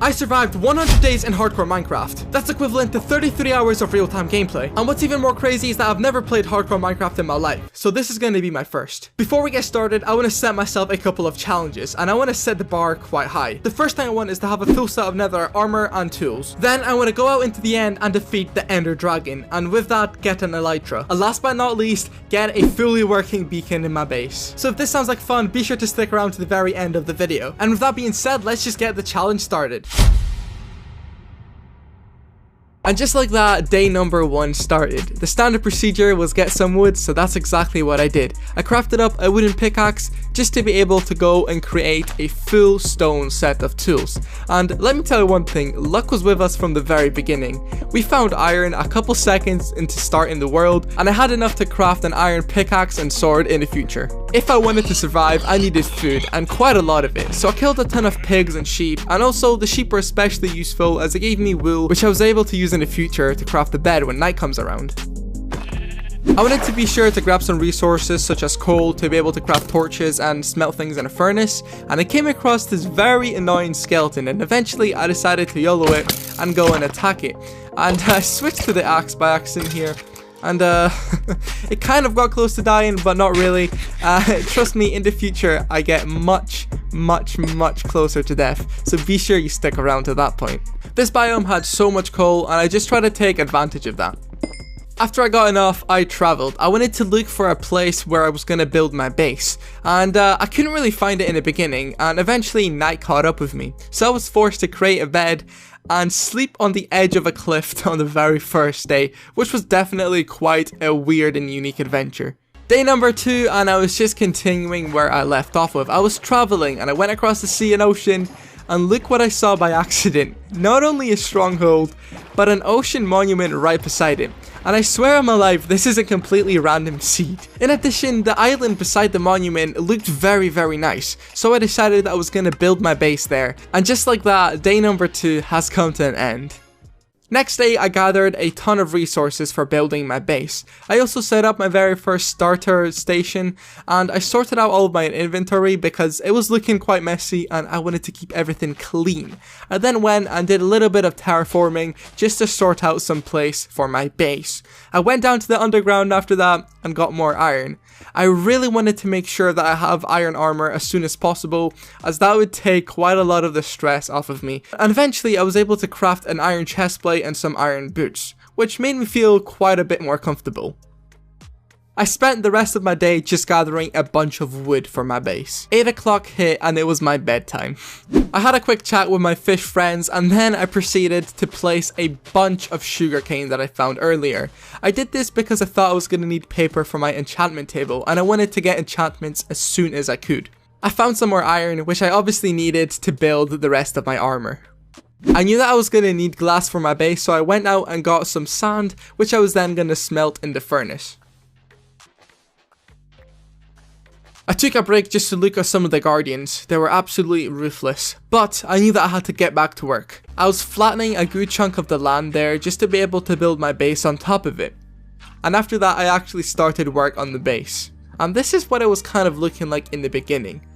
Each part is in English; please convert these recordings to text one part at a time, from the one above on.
I survived 100 days in hardcore Minecraft. That's equivalent to 33 hours of real-time gameplay. And what's even more crazy is that I've never played hardcore Minecraft in my life, so this is going to be my first. Before we get started, I want to set myself a couple of challenges, and I want to set the bar quite high. The first thing I want is to have a full set of nether armor and tools. Then I want to go out into the end and defeat the Ender Dragon, and with that, get an elytra. And last but not least, get a fully working beacon in my base. So if this sounds like fun, be sure to stick around to the very end of the video. And with that being said, let's just get the challenge started. And just like that, day number 1 started. The standard procedure was get some wood, so that's exactly what I did. I crafted up a wooden pickaxe just to be able to go and create a full stone set of tools. And let me tell you one thing, luck was with us from the very beginning. We found iron a couple seconds into starting the world, and I had enough to craft an iron pickaxe and sword in the future. If I wanted to survive, I needed food, and quite a lot of it, so I killed a ton of pigs and sheep, and also the sheep were especially useful as they gave me wool, which I was able to use in the future to craft a bed when night comes around. I wanted to be sure to grab some resources such as coal to be able to craft torches and smelt things in a furnace, and I came across this very annoying skeleton, and eventually I decided to YOLO it and go and attack it. And I switched to the axe by accident here, and it kind of got close to dying, but not really. Trust me, in the future I get much closer to death, so be sure you stick around to that point. This biome had so much coal, and I just tried to take advantage of that. After I got enough, I traveled. I wanted to look for a place where I was going to build my base, and I couldn't really find it in the beginning, and eventually night caught up with me, so I was forced to create a bed and sleep on the edge of a cliff on the very first day, which was definitely quite a weird and unique adventure. Day number 2, and I was just continuing where I left off with. I was traveling, and I went across the sea and ocean, and look what I saw by accident. Not only a stronghold, but an ocean monument right beside it. And I swear on my life, this is a completely random seed. In addition, the island beside the monument looked very nice, so I decided that I was going to build my base there. And just like that, day number 2 has come to an end. Next day, I gathered a ton of resources for building my base. I also set up my very first starter station, and I sorted out all of my inventory because it was looking quite messy and I wanted to keep everything clean. I then went and did a little bit of terraforming just to sort out some place for my base. I went down to the underground after that and got more iron. I really wanted to make sure that I have iron armor as soon as possible, as that would take quite a lot of the stress off of me. And eventually I was able to craft an iron chestplate and some iron boots, which made me feel quite a bit more comfortable. I spent the rest of my day just gathering a bunch of wood for my base. 8 o'clock hit and it was my bedtime. I had a quick chat with my fish friends, and then I proceeded to place a bunch of sugarcane that I found earlier. I did this because I thought I was going to need paper for my enchantment table, and I wanted to get enchantments as soon as I could. I found some more iron, which I obviously needed to build the rest of my armor. I knew that I was going to need glass for my base, so I went out and got some sand, which I was then going to smelt in the furnace. I took a break just to look at some of the guardians. They were absolutely ruthless, but I knew that I had to get back to work. I was flattening a good chunk of the land there just to be able to build my base on top of it. And after that, I actually started work on the base. And this is what it was kind of looking like in the beginning.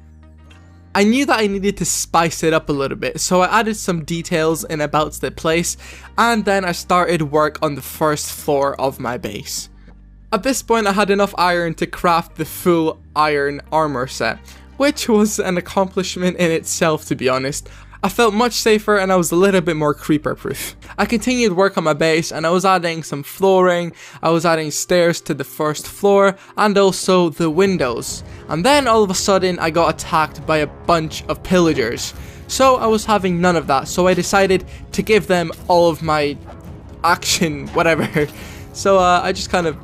I knew that I needed to spice it up a little bit, so I added some details in about the place, and then I started work on the first floor of my base. At this point, I had enough iron to craft the full iron armor set, which was an accomplishment in itself, to be honest. I felt much safer and I was a little bit more creeper proof. I continued work on my base, and I was adding some flooring, I was adding stairs to the first floor, and also the windows. And then all of a sudden I got attacked by a bunch of pillagers. So I was having none of that, so I decided to give them all of my action, whatever. So I just kind of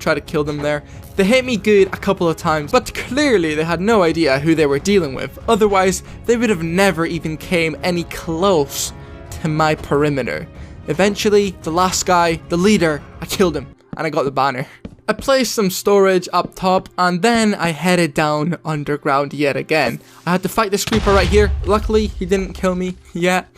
tried to kill them there. They hit me good a couple of times, but clearly they had no idea who they were dealing with. Otherwise, they would have never even came any close to my perimeter. Eventually, the last guy, the leader, I killed him, and I got the banner. I placed some storage up top, and then I headed down underground yet again. I had to fight this creeper right here. Luckily, he didn't kill me yet.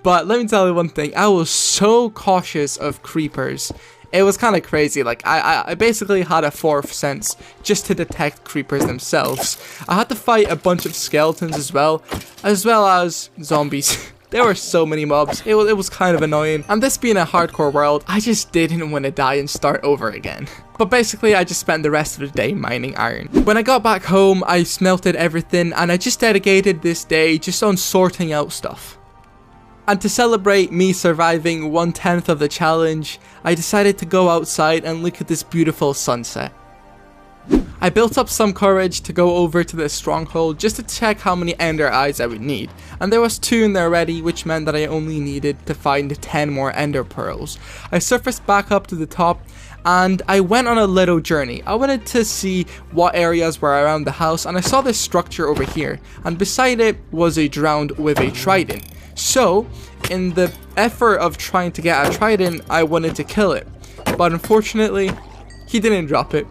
But let me tell you one thing, I was so cautious of creepers It was kind of crazy. Like I basically had a fourth sense just to detect creepers themselves. I had to fight a bunch of skeletons as well as zombies. There were so many mobs. It was kind of annoying. And this being a hardcore world, I just didn't want to die and start over again. But basically, I just spent the rest of the day mining iron. When I got back home, I smelted everything and I just dedicated this day just on sorting out stuff. And to celebrate me surviving 1/10 of the challenge, I decided to go outside and look at this beautiful sunset. I built up some courage to go over to the stronghold just to check how many ender eyes I would need, and there was 2 in there already, which meant that I only needed to find 10 more ender pearls. I surfaced back up to the top and I went on a little journey. I wanted to see what areas were around the house, and I saw this structure over here, and beside it was a drowned with a trident. So in the effort of trying to get a trident, I wanted to kill it, but unfortunately he didn't drop it.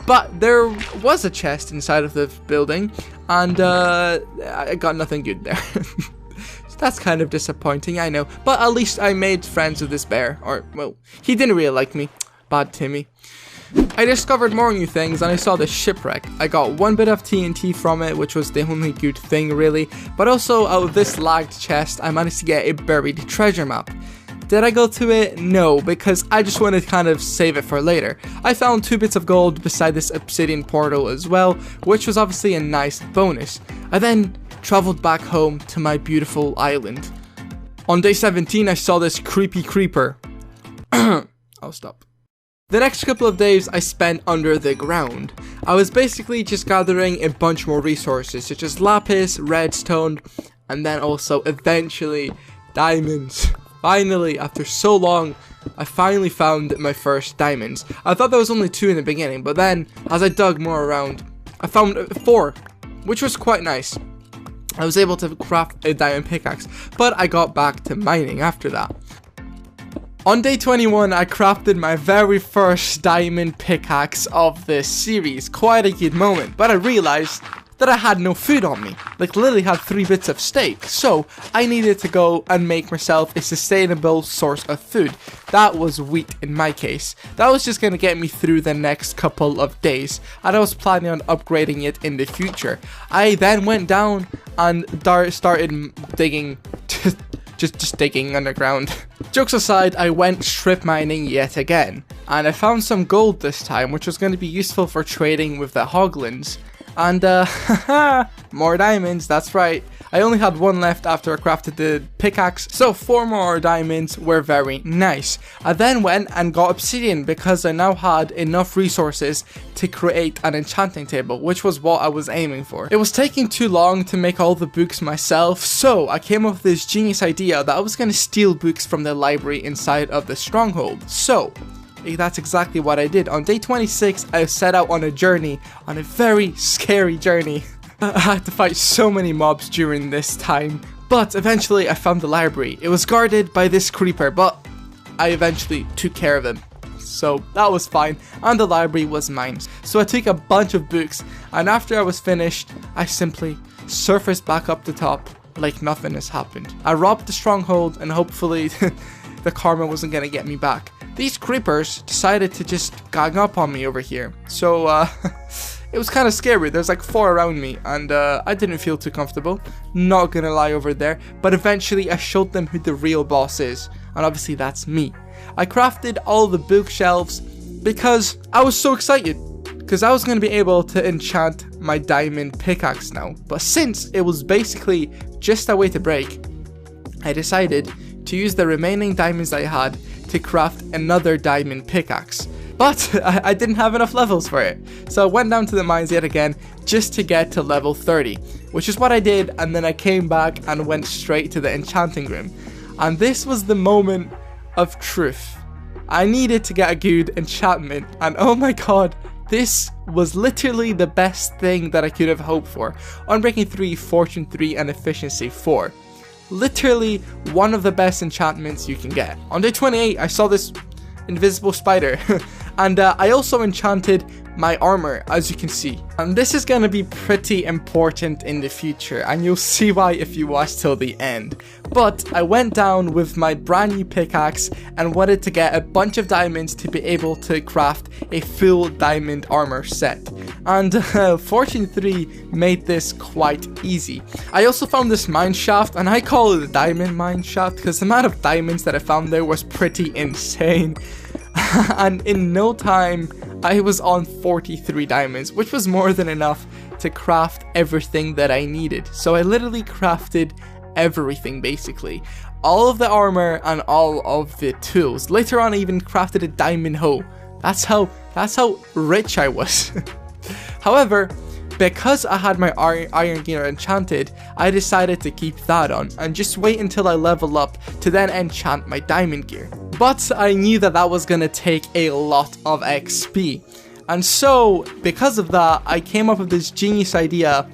But there was a chest inside of the building, and I got nothing good there. So that's kind of disappointing, I know. But at least I made friends with this bear. Or, well, he didn't really like me. Bad Timmy. I discovered more new things, and I saw this shipwreck. I got 1 bit of TNT from it, which was the only good thing really. But also, out of this lagged chest, I managed to get a buried treasure map. Did I go to it? No, because I just wanted to kind of save it for later. I found 2 bits of gold beside this obsidian portal as well, which was obviously a nice bonus. I then traveled back home to my beautiful island. On day 17, I saw this creepy creeper. I'll stop. The next couple of days I spent under the ground. I was basically just gathering a bunch more resources, such as lapis, redstone, and then also eventually diamonds. Finally, after so long, I finally found my first diamonds. I thought there was only 2 in the beginning, but then, as I dug more around, I found 4, which was quite nice. I was able to craft a diamond pickaxe, but I got back to mining after that. On day 21, I crafted my very first diamond pickaxe of this series. Quite a good moment, but I realized that I had no food on me. Like, literally had 3 bits of steak. So I needed to go and make myself a sustainable source of food. That was wheat in my case. That was just gonna get me through the next couple of days, and I was planning on upgrading it in the future. I then went down and started digging, just digging underground. Jokes aside, I went strip mining yet again, and I found some gold this time, which was going to be useful for trading with the hoglins. And more diamonds, that's right. I only had 1 left after I crafted the pickaxe, so 4 more diamonds were very nice. I then went and got obsidian because I now had enough resources to create an enchanting table, which was what I was aiming for. It was taking too long to make all the books myself, so I came up with this genius idea that I was going to steal books from the library inside of the stronghold. So that's exactly what I did. On day 26, I set out on a journey, on a very scary journey. I had to fight so many mobs during this time, but eventually I found the library. It was guarded by this creeper, but I eventually took care of him. So that was fine, and the library was mine. So I took a bunch of books, and after I was finished, I simply surfaced back up the top like nothing has happened. I robbed the stronghold, and hopefully the karma wasn't gonna get me back. These creepers decided to just gang up on me over here, so it was kind of scary. There's like 4 around me, and I didn't feel too comfortable, not gonna lie over there. But eventually I showed them who the real boss is, and obviously that's me. I crafted all the bookshelves because I was so excited, because I was gonna be able to enchant my diamond pickaxe now. But since it was basically just a way to break, I decided to use the remaining diamonds I had to craft another diamond pickaxe. But I didn't have enough levels for it, so I went down to the mines yet again just to get to level 30, which is what I did, and then I came back and went straight to the enchanting room. And this was the moment of truth. I needed to get a good enchantment, and oh my god, this was literally the best thing that I could have hoped for. Unbreaking 3, Fortune 3, and Efficiency 4. Literally one of the best enchantments you can get. On day 28, I saw this invisible spider, and I also enchanted my armor, as you can see. And this is going to be pretty important in the future, and you'll see why if you watch till the end. But I went down with my brand new pickaxe and wanted to get a bunch of diamonds to be able to craft a full diamond armor set. And Fortune 3 made this quite easy. I also found this mine shaft, and I call it a diamond mine shaft because the amount of diamonds that I found there was pretty insane. And in no time, I was on 43 diamonds, which was more than enough to craft everything that I needed. So I literally crafted everything basically. All of the armor and all of the tools. Later on I even crafted a diamond hoe. That's how rich I was. However, because I had my iron gear enchanted, I decided to keep that on and just wait until I level up to then enchant my diamond gear. But I knew that that was gonna take a lot of XP. And so, because of that, I came up with this genius idea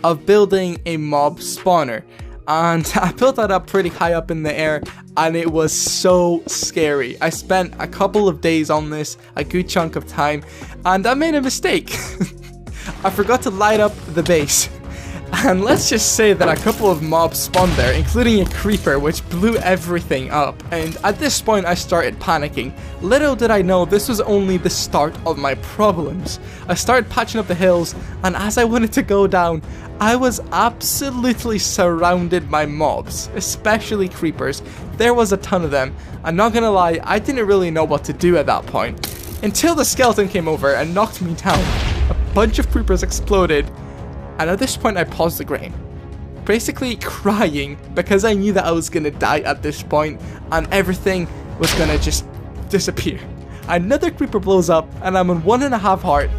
of building a mob spawner. And I built that up pretty high up in the air, and it was so scary. I spent a couple of days on this, a good chunk of time, and I made a mistake. I forgot to light up the base. And let's just say that a couple of mobs spawned there, including a creeper, which blew everything up. And at this point, I started panicking. Little did I know this was only the start of my problems. I started patching up the hills, and as I wanted to go down, I was absolutely surrounded by mobs, especially creepers. There was a ton of them. I'm not gonna lie, I didn't really know what to do at that point. Until the skeleton came over and knocked me down. A bunch of creepers exploded. And at this point I paused the game, basically crying because I knew that I was gonna die at this point and everything was gonna just disappear. Another creeper blows up and I'm on 1.5 heart,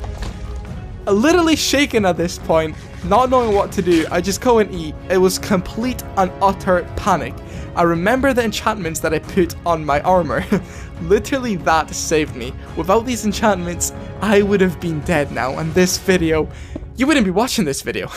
literally shaken at this point, not knowing what to do. I just go and eat. It was complete and utter panic. I remember the enchantments that I put on my armor. Literally that saved me. Without these enchantments, I would have been dead now, and this video, you wouldn't be watching this video.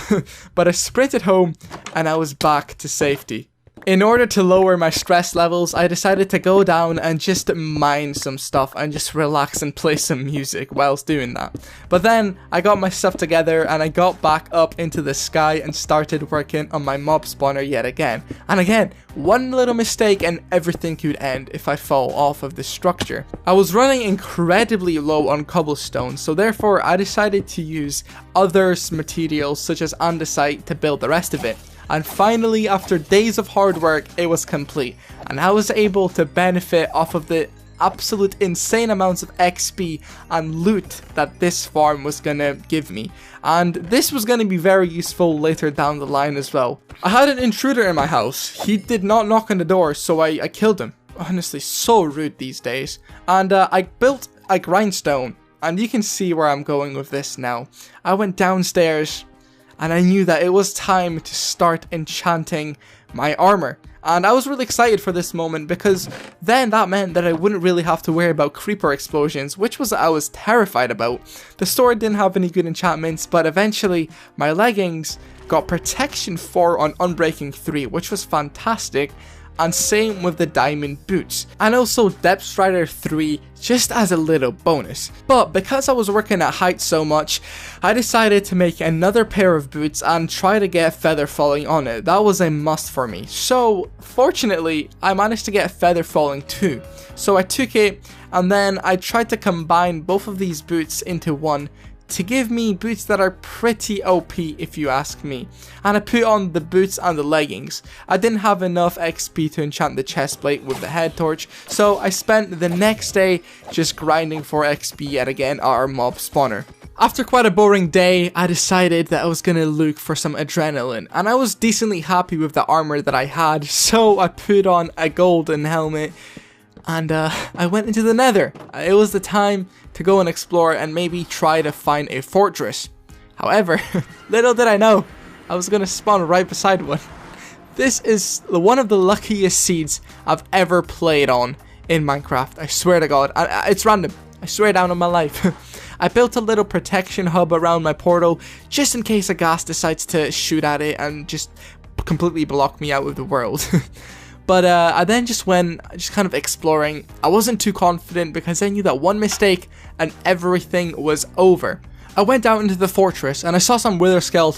But I sprinted home and I was back to safety. In order to lower my stress levels, I decided to go down and just mine some stuff and just relax and play some music whilst doing that. But then I got my stuff together and I got back up into the sky and started working on my mob spawner yet again. And again, one little mistake and everything could end if I fall off of the structure. I was running incredibly low on cobblestone, so therefore I decided to use other materials such as andesite to build the rest of it. And finally, after days of hard work, it was complete, and I was able to benefit off of the absolute insane amounts of XP and loot that this farm was gonna give me. And this was gonna be very useful later down the line as well. I had an intruder in my house. He did not knock on the door, so I killed him. Honestly, so rude these days. And I built a grindstone, and you can see where I'm going with this now. I went downstairs, and I knew that it was time to start enchanting my armor. And I was really excited for this moment because then that meant that I wouldn't really have to worry about creeper explosions, which was I was terrified about. The sword didn't have any good enchantments, but eventually my leggings got protection 4 on Unbreaking 3, which was fantastic. And same with the diamond boots, and also Depth Strider 3 just as a little bonus. But because I was working at height so much, I decided to make another pair of boots and try to get feather falling on it. That was a must for me. So fortunately, I managed to get feather falling too. So I took it and then I tried to combine both of these boots into one to give me boots that are pretty OP if you ask me. And I put on the boots and the leggings. I didn't have enough XP to enchant the chest plate with the head torch, so I spent the next day just grinding for XP yet again at our mob spawner. After quite a boring day, I decided that I was gonna look for some adrenaline, and I was decently happy with the armor that I had, so I put on a golden helmet and I went into the nether. It was the time to go and explore and maybe try to find a fortress. However, little did I know, I was gonna spawn right beside one. This is one of the luckiest seeds I've ever played on in Minecraft. I swear to God, it's random. I swear down on my life. I built a little protection hub around my portal just in case a ghast decides to shoot at it and just completely block me out of the world. But I then just went kind of exploring. I wasn't too confident because I knew that one mistake and everything was over. I went out into the fortress and I saw some wither skeletons